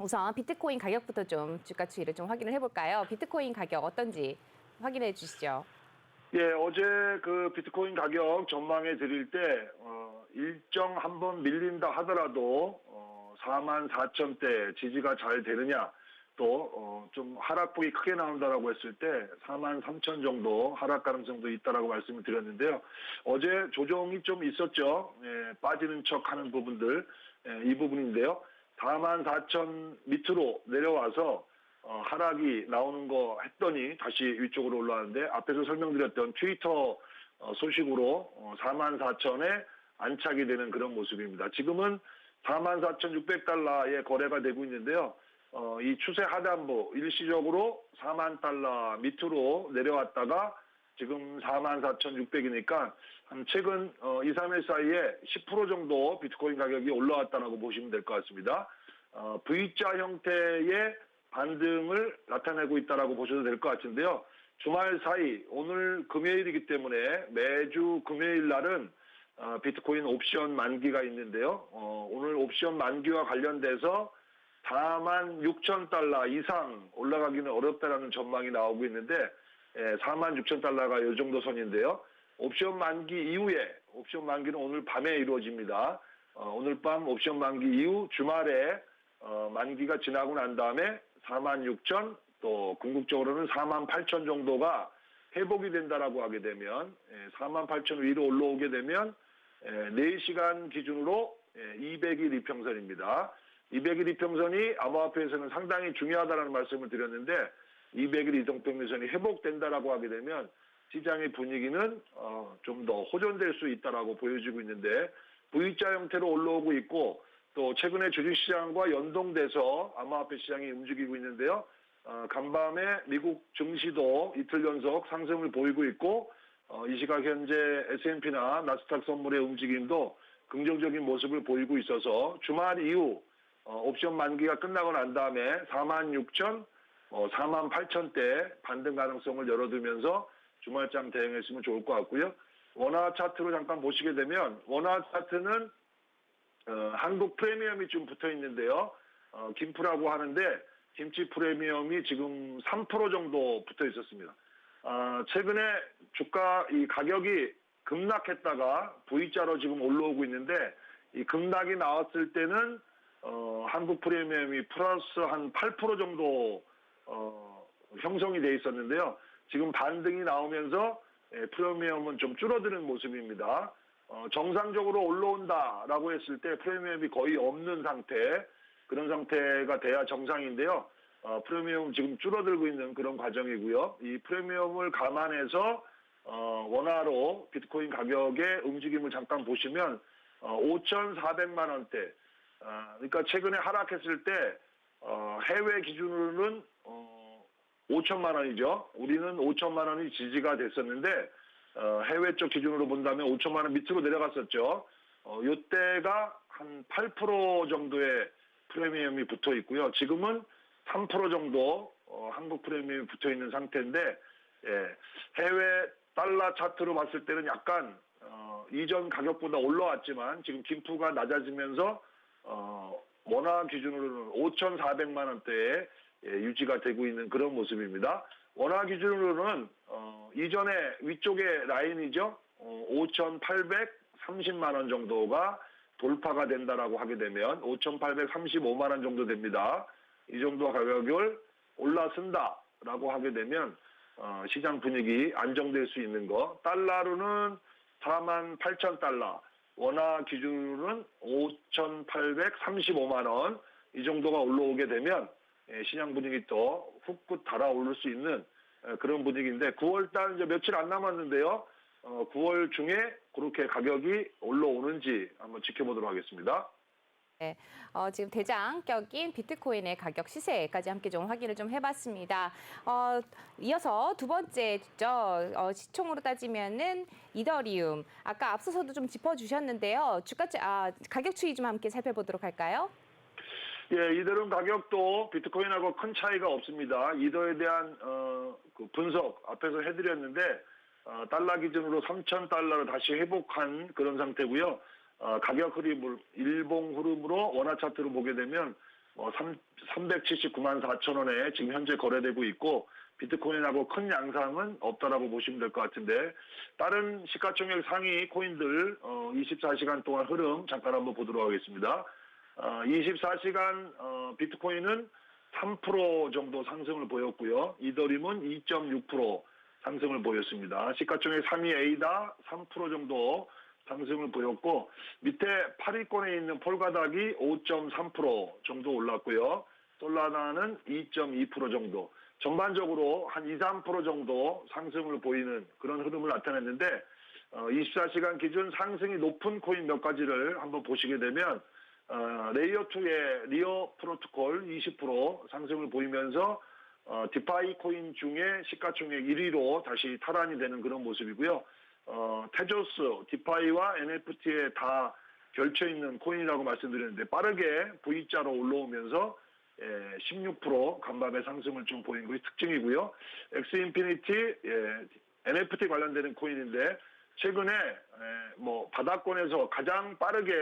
우선 비트코인 가격부터 좀 주가 추이를 좀 확인을 해볼까요? 비트코인 가격 어떤지 확인해 주시죠. 예, 어제 그 비트코인 가격 전망해 드릴 때, 일정 한번 밀린다 하더라도, 44,000대 지지가 잘 되느냐, 또, 좀 하락폭이 크게 나온다라고 했을 때, 43,000 정도 하락 가능성도 있다라고 말씀을 드렸는데요. 어제 조정이 좀 있었죠. 예, 빠지는 척 하는 부분들, 예, 이 부분인데요. 44,000 밑으로 내려와서, 하락이 나오는 거 했더니 다시 위쪽으로 올라왔는데 앞에서 설명드렸던 트위터 소식으로 44,000에 안착이 되는 그런 모습입니다. 지금은 44,600달러에 거래가 되고 있는데요. 이 추세 하단부 일시적으로 4만 달러 밑으로 내려왔다가 지금 44,600이니까 한 최근 2, 3일 사이에 10% 정도 비트코인 가격이 올라왔다고 보시면 될 것 같습니다. V자 형태의 반등을 나타내고 있다라고 보셔도 될 것 같은데요. 주말 사이 오늘 금요일이기 때문에 매주 금요일 날은 비트코인 옵션 만기가 있는데요. 오늘 옵션 만기와 관련돼서 46,000달러 이상 올라가기는 어렵다라는 전망이 나오고 있는데 46,000달러가 이 정도 선인데요. 옵션 만기 이후에 옵션 만기는 오늘 밤에 이루어집니다. 오늘 밤 옵션 만기 이후 주말에 만기가 지나고 난 다음에 46,000 또 궁극적으로는 48,000 정도가 회복이 된다라고 하게 되면 48,000 위로 올라오게 되면 4시간 기준으로 200일 이평선입니다. 200일 이평선이 암호화폐에서는 상당히 중요하다는 말씀을 드렸는데 200일 이동평균선이 회복된다라고 하게 되면 시장의 분위기는 좀 더 호전될 수 있다라고 보여지고 있는데 V자 형태로 올라오고 있고 또 최근에 주식시장과 연동돼서 암호화폐 시장이 움직이고 있는데요. 간밤에 미국 증시도 이틀 연속 상승을 보이고 있고 이 시각 현재 S&P나 나스닥 선물의 움직임도 긍정적인 모습을 보이고 있어서 주말 이후 옵션 만기가 끝나고 난 다음에 46,000, 48,000대 반등 가능성을 열어두면서 주말장 대응했으면 좋을 것 같고요. 원화 차트로 잠깐 보시게 되면 원화 차트는 한국 프리미엄이 좀 붙어 있는데요. 김프라고 하는데 김치 프리미엄이 지금 3% 정도 붙어 있었습니다. 최근에 주가 이 가격이 급락했다가 V자로 지금 올라오고 있는데 이 급락이 나왔을 때는 한국 프리미엄이 플러스 한 8% 정도 형성이 돼 있었는데요. 지금 반등이 나오면서 프리미엄은 좀 줄어드는 모습입니다. 정상적으로 올라온다라고 했을 때 프리미엄이 거의 없는 상태, 그런 상태가 돼야 정상인데요. 프리미엄 지금 줄어들고 있는 그런 과정이고요. 이 프리미엄을 감안해서 원화로 비트코인 가격의 움직임을 잠깐 보시면 5,400만 원대, 그러니까 최근에 하락했을 때 해외 기준으로는 5천만 원이죠. 우리는 5천만 원이 지지가 됐었는데 해외 쪽 기준으로 본다면 5천만 원 밑으로 내려갔었죠. 이때가 한 8% 정도의 프리미엄이 붙어 있고요. 지금은 3% 정도 한국 프리미엄이 붙어 있는 상태인데 해외 달러 차트로 봤을 때는 약간 이전 가격보다 올라왔지만 지금 김프가 낮아지면서 원화 기준으로는 5,400만 원대에 유지가 되고 있는 그런 모습입니다. 원화 기준으로는 이전에 위쪽에 라인이죠. 5,830만 원 정도가 돌파가 된다라고 하게 되면 5,835만 원 정도 됩니다. 이 정도 가격을 올라선다라고 하게 되면 시장 분위기 안정될 수 있는 거. 달러로는 48,000달러, 원화 기준으로는 5,835만 원 이 정도가 올라오게 되면 시장 분위기 또 훅 달아오를 수 있는 그런 분위기인데 9월달 이제 며칠 안 남았는데요. 9월 중에 그렇게 가격이 올라오는지 한번 지켜보도록 하겠습니다. 네, 지금 대장격인 비트코인의 가격 시세까지 함께 좀 확인을 좀 해봤습니다. 이어서 두 번째죠. 시총으로 따지면은 이더리움. 아까 앞서서도 좀 짚어주셨는데요. 가격 추이 좀 함께 살펴보도록 할까요? 예, 이더리움 가격도 비트코인하고 큰 차이가 없습니다. 이더에 대한 그 분석 앞에서 해드렸는데 달러 기준으로 3,000달러를 다시 회복한 그런 상태고요. 가격 흐름을 일봉 흐름으로 원화 차트로 보게 되면 379만 4천 원에 지금 현재 거래되고 있고 비트코인하고 큰 양상은 없다라고 보시면 될 것 같은데 다른 시가총액 상위 코인들 24시간 동안 흐름 잠깐 한번 보도록 하겠습니다. 24시간 비트코인은 3% 정도 상승을 보였고요. 이더리움은 2.6% 상승을 보였습니다. 시가총액 3위 에이다 3% 정도 상승을 보였고 밑에 8위권에 있는 폴가닥이 5.3% 정도 올랐고요. 솔라나는 2.2% 정도. 전반적으로 한 2, 3% 정도 상승을 보이는 그런 흐름을 나타냈는데 24시간 기준 상승이 높은 코인 몇 가지를 한번 보시게 되면 레이어2의 리어 프로토콜 20% 상승을 보이면서 디파이 코인 중에 시가총액 1위로 다시 탈환이 되는 그런 모습이고요. 테조스, 디파이와 NFT에 다 결쳐있는 코인이라고 말씀드렸는데 빠르게 V자로 올라오면서 16% 간밤의 상승을 좀 보인 것이 특징이고요. 엑스인피니티 NFT 관련되는 코인인데 최근에 바닥권에서 가장 빠르게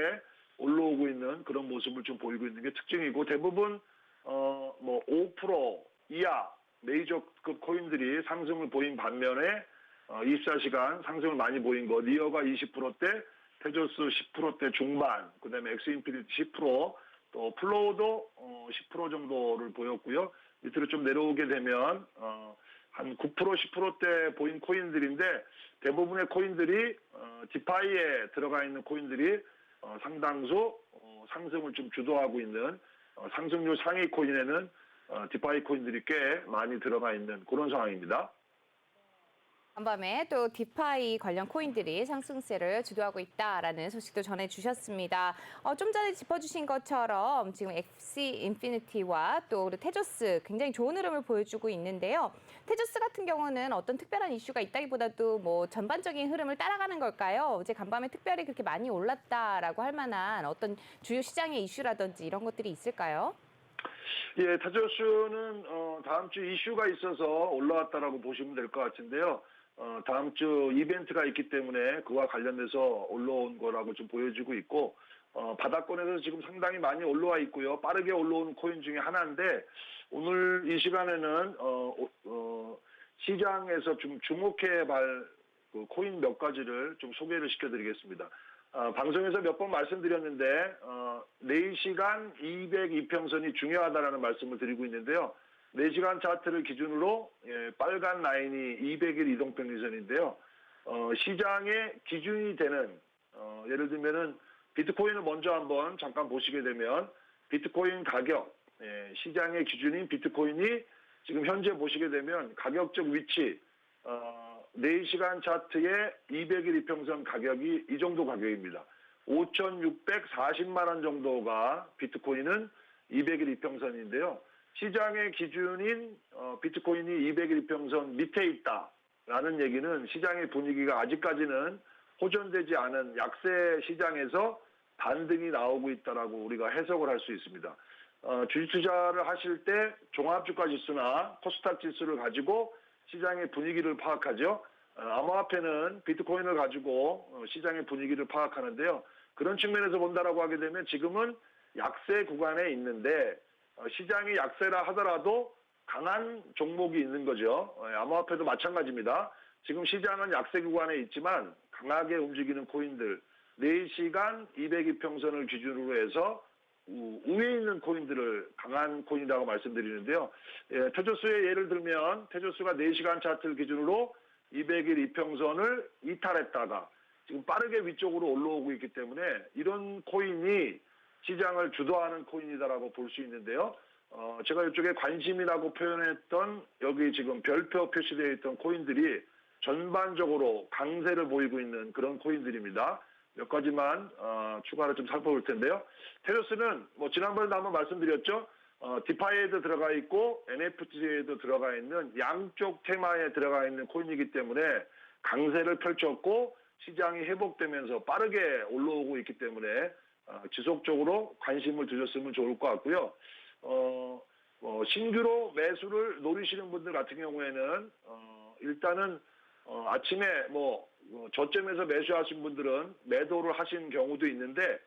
올라오고 있는 그런 모습을 좀 보이고 있는 게 특징이고 대부분 5% 이하 메이저급 코인들이 상승을 보인 반면에 24시간 상승을 많이 보인 거 리어가 20%대, 테조스 10%대 중반, 그다음에 엑스인피니티 10%, 또 플로우도 10% 정도를 보였고요. 밑으로 좀 내려오게 되면 한 9%, 10%대 보인 코인들인데 대부분의 코인들이 디파이에 들어가 있는 코인들이 상당수 상승을 좀 주도하고 있는 상승률 상위 코인에는 디파이 코인들이 꽤 많이 들어가 있는 그런 상황입니다. 간밤에 또 디파이 관련 코인들이 상승세를 주도하고 있다라는 소식도 전해주셨습니다. 좀 전에 짚어주신 것처럼 지금 엑시 인피니티와 또 테조스 굉장히 좋은 흐름을 보여주고 있는데요. 테조스 같은 경우는 어떤 특별한 이슈가 있다기보다도 뭐 전반적인 흐름을 따라가는 걸까요? 어제 간밤에 특별히 그렇게 많이 올랐다라고 할 만한 어떤 주요 시장의 이슈라든지 이런 것들이 있을까요? 예, 테조스는 다음 주 이슈가 있어서 올라왔다라고 보시면 될 것 같은데요. 다음 주 이벤트가 있기 때문에 그와 관련돼서 올라온 거라고 좀 보여지고 있고 바닥권에서 지금 상당히 많이 올라와 있고요. 빠르게 올라오는 코인 중에 하나인데 오늘 이 시간에는 시장에서 좀 주목해 볼 그 코인 몇 가지를 좀 소개를 시켜드리겠습니다. 방송에서 몇 번 말씀드렸는데 4시간 202평선이 중요하다라는 말씀을 드리고 있는데요. 4시간 차트를 기준으로 빨간 라인이 200일 이동평균선인데요. 시장의 기준이 되는 예를 들면은 비트코인을 먼저 한번 잠깐 보시게 되면 비트코인 가격 시장의 기준인 비트코인이 지금 현재 보시게 되면 가격적 위치 4시간 차트의 200일 이평선 가격이 이 정도 가격입니다. 5,640만 원 정도가 비트코인은 200일 이평선인데요. 시장의 기준인 비트코인이 200일 이평선 밑에 있다라는 얘기는 시장의 분위기가 아직까지는 호전되지 않은 약세 시장에서 반등이 나오고 있다라고 우리가 해석을 할 수 있습니다. 주식 투자를 하실 때 종합주가 지수나 코스닥 지수를 가지고 시장의 분위기를 파악하죠. 암호화폐는 비트코인을 가지고 시장의 분위기를 파악하는데요. 그런 측면에서 본다라고 하게 되면 지금은 약세 구간에 있는데 시장이 약세라 하더라도 강한 종목이 있는 거죠. 암호화폐도 마찬가지입니다. 지금 시장은 약세 구간에 있지만 강하게 움직이는 코인들 4시간 202평선을 기준으로 해서 위에 있는 코인들을 강한 코인이라고 말씀드리는데요. 테조스의 예를 들면 테조스가 4시간 차트를 기준으로 200일 이평선을 이탈했다가 지금 빠르게 위쪽으로 올라오고 있기 때문에 이런 코인이 시장을 주도하는 코인이다라고 볼 수 있는데요. 제가 이쪽에 관심이라고 표현했던 여기 지금 별표 표시되어 있던 코인들이 전반적으로 강세를 보이고 있는 그런 코인들입니다. 몇 가지만 추가로 좀 살펴볼 텐데요. 테조스는 지난번에도 한번 말씀드렸죠. 디파이에도 들어가 있고 NFT에도 들어가 있는 양쪽 테마에 들어가 있는 코인이기 때문에 강세를 펼쳤고 시장이 회복되면서 빠르게 올라오고 있기 때문에 지속적으로 관심을 두셨으면 좋을 것 같고요. 신규로 매수를 노리시는 분들 같은 경우에는 일단은 아침에 저점에서 매수하신 분들은 매도를 하신 경우도 있는데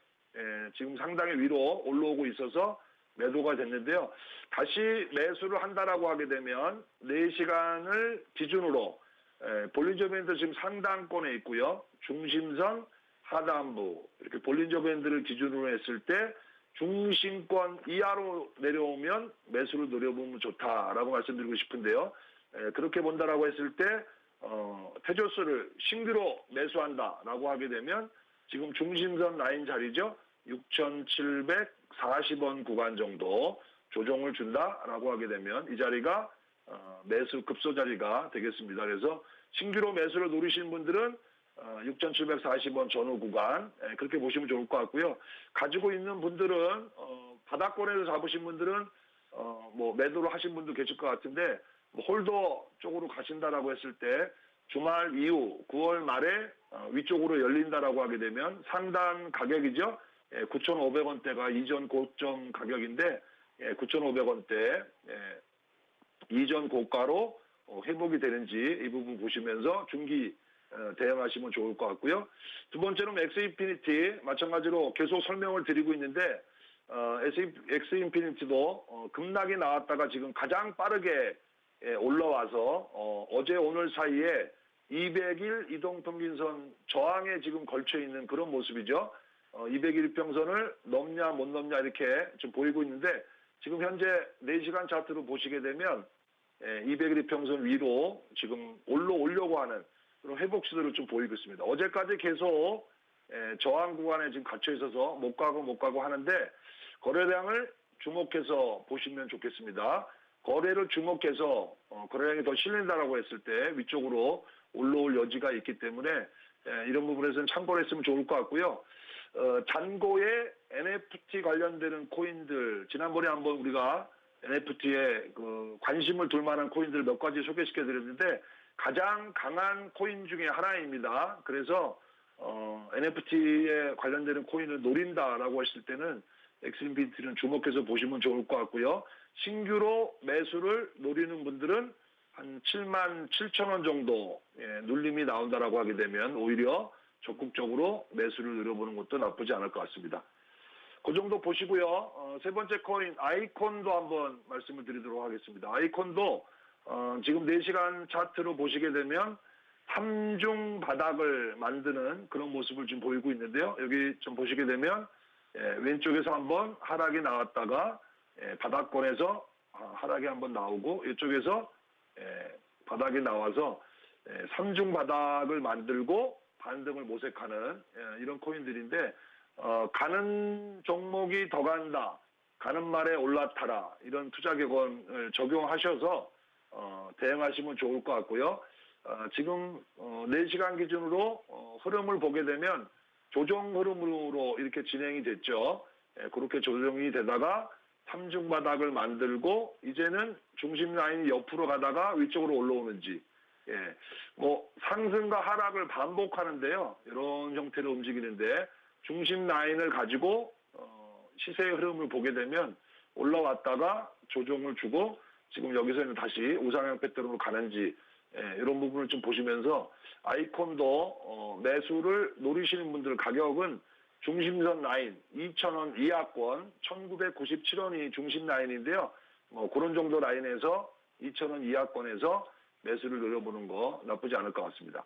지금 상당히 위로 올라오고 있어서 매도가 됐는데요. 다시 매수를 한다라고 하게 되면 4시간을 기준으로 볼린저 밴드 지금 상단권에 있고요. 중심선 하단부 이렇게 볼린저 밴드를 기준으로 했을 때 중심권 이하로 내려오면 매수를 노려보면 좋다라고 말씀드리고 싶은데요. 그렇게 본다라고 했을 때 테조스를 신규로 매수한다라고 하게 되면 지금 중심선 라인 자리죠. 6,740원 구간 정도 조정을 준다라고 하게 되면 이 자리가 매수 급소 자리가 되겠습니다. 그래서 신규로 매수를 노리시는 분들은 6,740원 전후 구간 그렇게 보시면 좋을 것 같고요. 가지고 있는 분들은 바닥권에서 잡으신 분들은 뭐 매도를 하신 분도 계실 것 같은데 홀더 쪽으로 가신다라고 했을 때 주말 이후 9월 말에 위쪽으로 열린다라고 하게 되면 상단 가격이죠. 9,500원대가 이전 고점 가격인데 9,500원대 이전 고가로 회복이 되는지 이 부분 보시면서 중기 대응하시면 좋을 것 같고요. 두 번째는 엑스인피니티 마찬가지로 계속 설명을 드리고 있는데 엑스인피니티도 급락이 나왔다가 지금 가장 빠르게 올라와서 어제 오늘 사이에 200일 이동평균선 저항에 지금 걸쳐 있는 그런 모습이죠. 200일 이평선을 넘냐 못 넘냐 이렇게 좀 보이고 있는데 지금 현재 4시간 차트로 보시게 되면 200일 이평선 위로 지금 올라오려고 하는 그런 회복 시도를 좀 보이고 있습니다. 어제까지 계속 저항 구간에 지금 갇혀 있어서 못 가고 하는데 거래량을 주목해서 보시면 좋겠습니다. 거래를 주목해서 거래량이 더 실린다라고 했을 때 위쪽으로 올라올 여지가 있기 때문에 이런 부분에서는 참고를 했으면 좋을 것 같고요. 잔고의 NFT 관련되는 코인들 지난번에 한번 우리가 NFT에 그 관심을 둘 만한 코인들 몇 가지 소개시켜 드렸는데 가장 강한 코인 중에 하나입니다. 그래서 NFT에 관련되는 코인을 노린다라고 했을 때는 엑스인피니티는 주목해서 보시면 좋을 것 같고요. 신규로 매수를 노리는 분들은 한 77,000원 정도 눌림이 나온다라고 하게 되면 오히려 적극적으로 매수를 노려보는 것도 나쁘지 않을 것 같습니다. 그 정도 보시고요. 세 번째 코인 아이콘도 한번 말씀을 드리도록 하겠습니다. 아이콘도 지금 4시간 차트로 보시게 되면 3중 바닥을 만드는 그런 모습을 좀 보이고 있는데요. 여기 좀 보시게 되면 왼쪽에서 한번 하락이 나왔다가 바닥권에서 하락이 한번 나오고 이쪽에서 바닥이 나와서 3중 바닥을 만들고 반등을 모색하는 이런 코인들인데 가는 종목이 더 간다. 가는 말에 올라타라. 이런 투자 격언을 적용하셔서 대응하시면 좋을 것 같고요. 지금 4시간 기준으로 흐름을 보게 되면 조정 흐름으로 이렇게 진행이 됐죠. 그렇게 조정이 되다가 3중 바닥을 만들고 이제는 중심 라인이 옆으로 가다가 위쪽으로 올라오는지 뭐 상승과 하락을 반복하는데요. 이런 형태로 움직이는데 중심 라인을 가지고 시세의 흐름을 보게 되면 올라왔다가 조정을 주고 지금 여기서는 다시 우상향 패턴으로 가는지 이런 부분을 좀 보시면서 아이콘도 매수를 노리시는 분들 가격은 중심선 라인 2,000원 이하권 1,997원이 중심 라인인데요. 그런 정도 라인에서 2,000원 이하권에서 매수를 노려보는 거 나쁘지 않을 것 같습니다.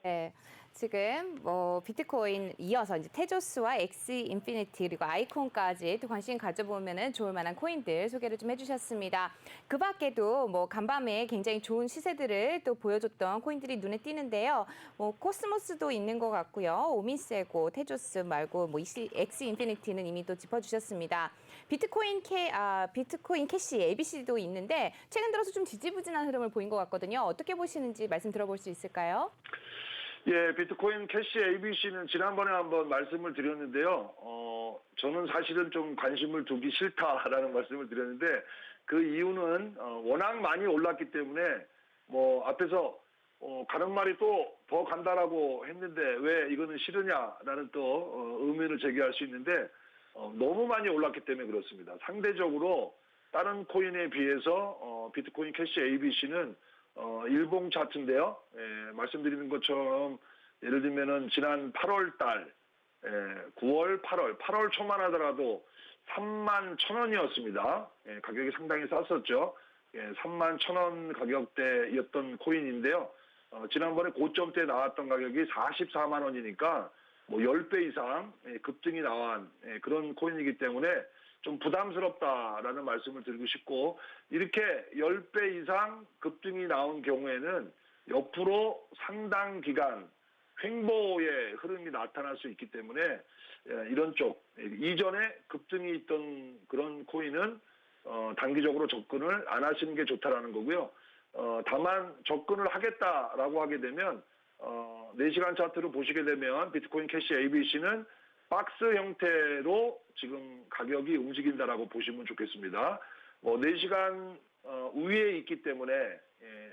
네, 지금 뭐 비트코인 이어서 이제 테조스와 엑스인피니티 그리고 아이콘까지 또 관심 가져보면은 좋을 만한 코인들 소개를 좀 해주셨습니다. 그 밖에도 뭐 간밤에 굉장히 좋은 시세들을 또 보여줬던 코인들이 눈에 띄는데요. 뭐 코스모스도 있는 것 같고요. 오미세고, 테조스 말고 뭐 엑스인피니티는 이미 또 짚어주셨습니다. 비트코인 캐시 ABC도 있는데 최근 들어서 좀 지지부진한 흐름을 보인 것 같거든요. 어떻게 보시는지 말씀 들어볼 수 있을까요? 예, 비트코인 캐시 ABC는 지난번에 한번 말씀을 드렸는데요. 저는 사실은 좀 관심을 두기 싫다라는 말씀을 드렸는데 그 이유는 워낙 많이 올랐기 때문에 뭐 앞에서 가는 말이 또 더 간다라고 했는데 왜 이거는 싫으냐라는 또 의문을 제기할 수 있는데 너무 많이 올랐기 때문에 그렇습니다. 상대적으로 다른 코인에 비해서 비트코인 캐시 ABC는 일봉 차트인데요. 말씀드리는 것처럼 예를 들면은 지난 8월 달, 9월, 8월 초만 하더라도 31,000원이었습니다. 예, 가격이 상당히 쌌었죠. 예, 31,000원 가격대였던 코인인데요. 지난번에 고점 때 나왔던 가격이 44만 원이니까 뭐 10배 이상 급등이 나온 그런 코인이기 때문에 좀 부담스럽다라는 말씀을 드리고 싶고, 이렇게 10배 이상 급등이 나온 경우에는 옆으로 상당 기간 횡보의 흐름이 나타날 수 있기 때문에 이런 쪽 이전에 급등이 있던 그런 코인은 단기적으로 접근을 안 하시는 게 좋다라는 거고요. 다만 접근을 하겠다라고 하게 되면 4시간 차트를 보시게 되면 비트코인 캐시 ABC는 박스 형태로 지금 가격이 움직인다라고 보시면 좋겠습니다. 뭐 4시간 위에 있기 때문에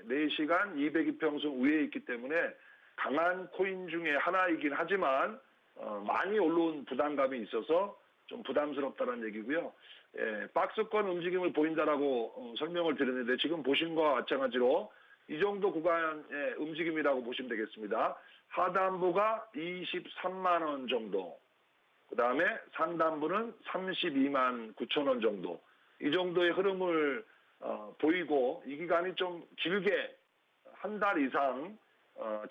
4시간 200이평선 위에 있기 때문에 강한 코인 중에 하나이긴 하지만 많이 올라온 부담감이 있어서 좀 부담스럽다는 얘기고요. 박스권 움직임을 보인다라고 설명을 드렸는데 지금 보신 것과 마찬가지로 이 정도 구간의 움직임이라고 보시면 되겠습니다. 하단부가 23만 원 정도, 그 다음에 상단부는 32만 9천 원 정도, 이 정도의 흐름을 보이고 이 기간이 좀 길게 한 달 이상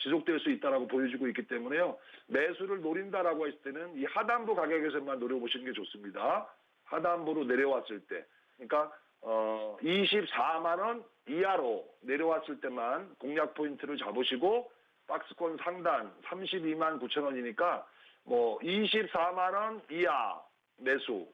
지속될 수 있다라고 보여지고 있기 때문에요. 매수를 노린다라고 했을 때는 이 하단부 가격에서만 노려보시는 게 좋습니다. 하단부로 내려왔을 때, 그러니까 24만 원 이하로 내려왔을 때만 공략 포인트를 잡으시고, 박스권 상단 32만 9천 원이니까 뭐 24만 원 이하 매수,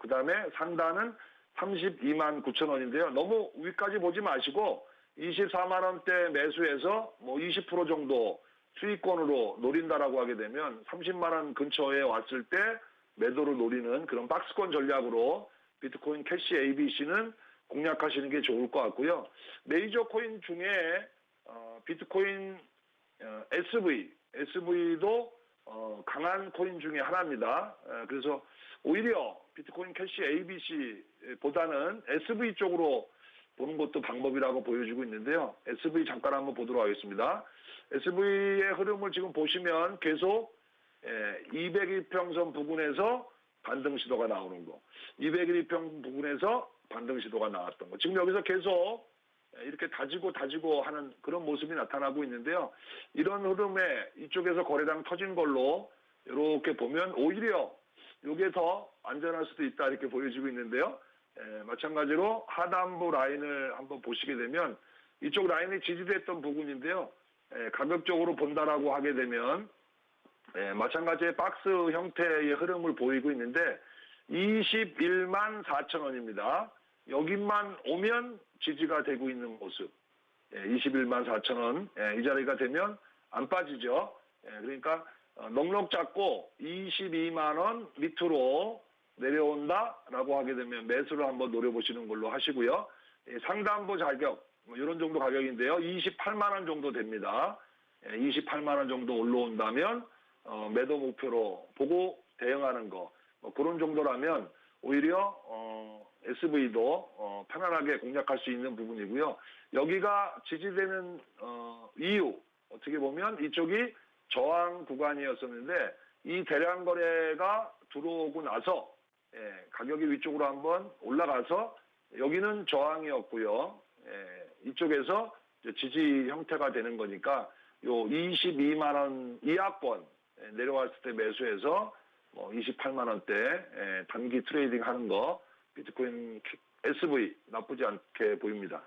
그 다음에 상단은 32만 9천 원인데요. 너무 위까지 보지 마시고 24만 원대 매수해서 뭐 20% 정도 수익권으로 노린다라고 하게 되면 30만 원 근처에 왔을 때 매도를 노리는 그런 박스권 전략으로 비트코인 캐시 ABC는 공략하시는 게 좋을 것 같고요. 메이저 코인 중에 비트코인 SV도 강한 코인 중에 하나입니다. 그래서 오히려 비트코인 캐시 ABC보다는 SV 쪽으로 보는 것도 방법이라고 보여지고 있는데요. SV 잠깐 한번 보도록 하겠습니다. SV의 흐름을 지금 보시면 계속 200일평선 부근에서 반등 시도가 나오는 거, 201일평 부근에서 반등 시도가 나왔던 거, 지금 여기서 계속 이렇게 다지고 하는 그런 모습이 나타나고 있는데요. 이런 흐름에 이쪽에서 거래량 터진 걸로 이렇게 보면 오히려 이게 더 안전할 수도 있다 이렇게 보여지고 있는데요. 마찬가지로 하단부 라인을 한번 보시게 되면 이쪽 라인이 지지됐던 부분인데요. 가격적으로 본다라고 하게 되면 마찬가지의 박스 형태의 흐름을 보이고 있는데 21만 4천 원입니다. 여기만 오면 지지가 되고 있는 모습. 21만 4천 원. 이 자리가 되면 안 빠지죠. 그러니까 넉넉 잡고 22만 원 밑으로 내려온다라고 하게 되면 매수를 한번 노려보시는 걸로 하시고요. 상단부 자격, 이런 정도 가격인데요. 28만 원 정도 됩니다. 28만 원 정도 올라온다면 매도 목표로 보고 대응하는 거, 그런 정도라면 오히려 SV도 편안하게 공략할 수 있는 부분이고요. 여기가 지지되는 이유, 어떻게 보면 이쪽이 저항 구간이었었는데 이 대량 거래가 들어오고 나서 가격이 위쪽으로 한번 올라가서 여기는 저항이었고요. 이쪽에서 지지 형태가 되는 거니까 요 22만 원 이하권 내려왔을 때 매수해서 28만 원대 단기 트레이딩 하는 거 비트코인 SV 나쁘지 않게 보입니다.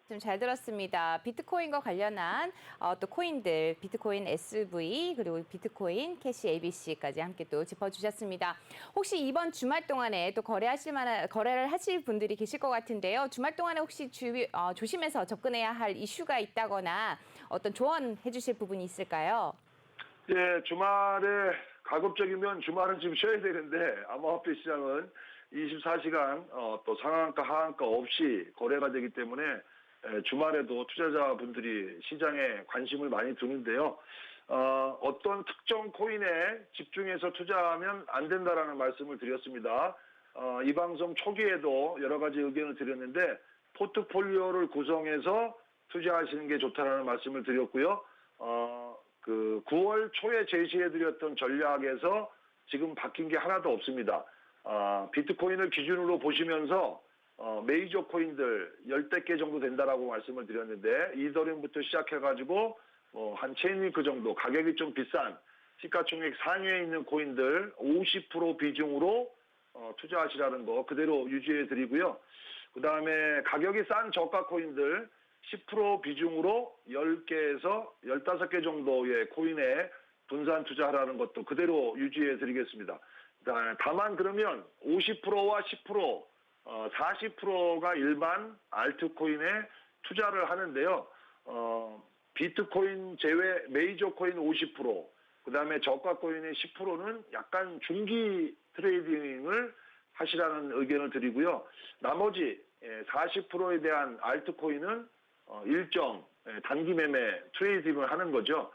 좀 잘 들었습니다. 비트코인과 관련한 또 코인들, 비트코인 SV 그리고 비트코인 캐시 ABC까지 함께 또 짚어주셨습니다. 혹시 이번 주말 동안에 또 거래를 하실 분들이 계실 것 같은데요. 주말 동안에 혹시 조심해서 접근해야 할 이슈가 있다거나 어떤 조언해 주실 부분이 있을까요? 예, 주말에 가급적이면 주말은 지금 쉬어야 되는데 암호화폐 시장은 24시간 또 상한가 하한가 없이 거래가 되기 때문에 주말에도 투자자분들이 시장에 관심을 많이 두는데요. 어떤 특정 코인에 집중해서 투자하면 안 된다라는 말씀을 드렸습니다. 이 방송 초기에도 여러 가지 의견을 드렸는데 포트폴리오를 구성해서 투자하시는 게 좋다라는 말씀을 드렸고요. 그 9월 초에 제시해드렸던 전략에서 지금 바뀐 게 하나도 없습니다. 비트코인을 기준으로 보시면서 메이저 코인들 10대 개 정도 된다라고 말씀을 드렸는데 이더리움부터 시작해가지고 한 체인링크 정도 가격이 좀 비싼 시가총액 상위에 있는 코인들 50% 비중으로 투자하시라는 거 그대로 유지해 드리고요. 그 다음에 가격이 싼 저가 코인들 10% 비중으로 10개에서 15개 정도의 코인에 분산 투자하라는 것도 그대로 유지해 드리겠습니다. 다만 그러면 50%와 10%, 40%가 일반 알트코인에 투자를 하는데요. 비트코인 제외 메이저 코인 50%, 그 다음에 저가 코인의 10%는 약간 중기 트레이딩을 하시라는 의견을 드리고요. 나머지 40%에 대한 알트코인은 일정 단기 매매 트레이딩을 하는 거죠.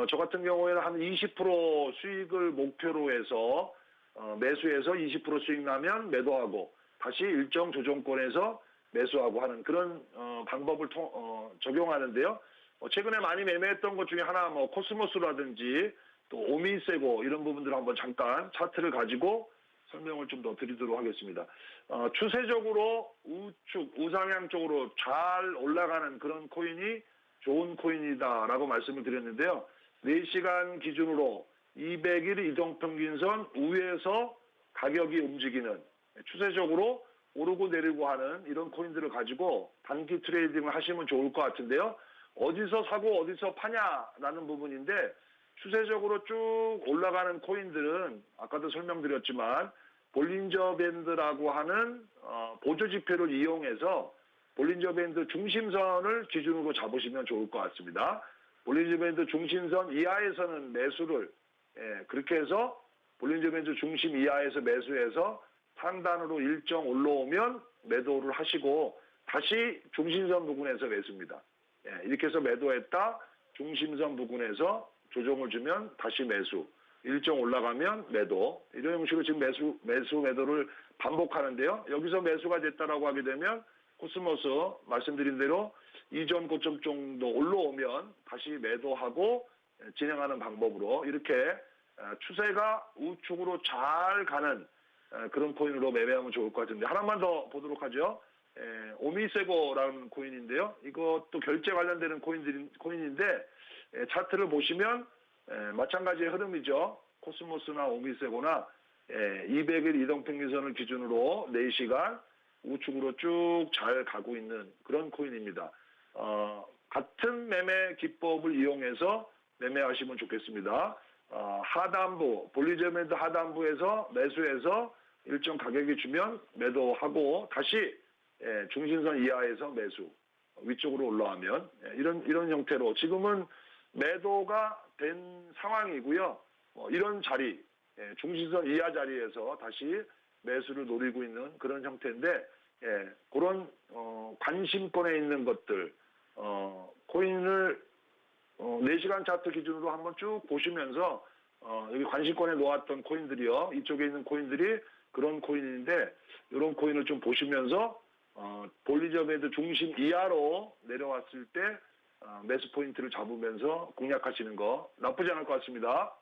저 같은 경우에는 한 20% 수익을 목표로 해서 매수해서 20% 수익 나면 매도하고 다시 일정 조정권에서 매수하고 하는 그런 방법을 적용하는데요. 최근에 많이 매매했던 것 중에 하나 코스모스라든지 또 오미세고 이런 부분들을 한번 잠깐 차트를 가지고 설명을 좀 더 드리도록 하겠습니다. 추세적으로 우상향 쪽으로 잘 올라가는 그런 코인이 좋은 코인이다라고 말씀을 드렸는데요. 4시간 기준으로 200일 이동평균선 위에서 가격이 움직이는 추세적으로 오르고 내리고 하는 이런 코인들을 가지고 단기 트레이딩을 하시면 좋을 것 같은데요. 어디서 사고 어디서 파냐라는 부분인데 추세적으로 쭉 올라가는 코인들은 아까도 설명드렸지만 볼린저 밴드라고 하는 보조 지표를 이용해서 볼린저 밴드 중심선을 기준으로 잡으시면 좋을 것 같습니다. 볼린저 밴드 중심선 이하에서는 매수를 그렇게 해서 볼린저 밴드 중심 이하에서 매수해서 상단으로 일정 올라오면 매도를 하시고 다시 중심선 부근에서 매수입니다. 이렇게 해서 매도했다 중심선 부근에서 조정을 주면 다시 매수 일정 올라가면 매도 이런 형식으로 지금 매도를 반복하는데요. 여기서 매수가 됐다라고 하게 되면 코스모스 말씀드린 대로 이전 고점 정도 올라오면 다시 매도하고 진행하는 방법으로 이렇게 추세가 우측으로 잘 가는 그런 코인으로 매매하면 좋을 것 같은데 하나만 더 보도록 하죠. 오미세고라는 코인인데요. 이것도 결제 관련되는 코인인데 차트를 보시면 마찬가지의 흐름이죠. 코스모스나 오미세고나 200일 이동평균선을 기준으로 4시간 우측으로 쭉 잘 가고 있는 그런 코인입니다. 같은 매매 기법을 이용해서 매매하시면 좋겠습니다. 하단부, 볼린저 밴드 하단부에서 매수해서 일정 가격이 주면 매도하고 다시 중심선 이하에서 매수, 위쪽으로 올라가면 이런 형태로 지금은 매도가 된 상황이고요. 이런 자리, 중심선 이하 자리에서 다시 매수를 노리고 있는 그런 형태인데 그런 관심권에 있는 것들, 코인을 4시간 차트 기준으로 한번 쭉 보시면서 여기 관심권에 놓았던 코인들이요. 이쪽에 있는 코인들이 그런 코인인데 이런 코인을 좀 보시면서 볼린저 밴드 중심 이하로 내려왔을 때 매수 포인트를 잡으면서 공략하시는 거 나쁘지 않을 것 같습니다.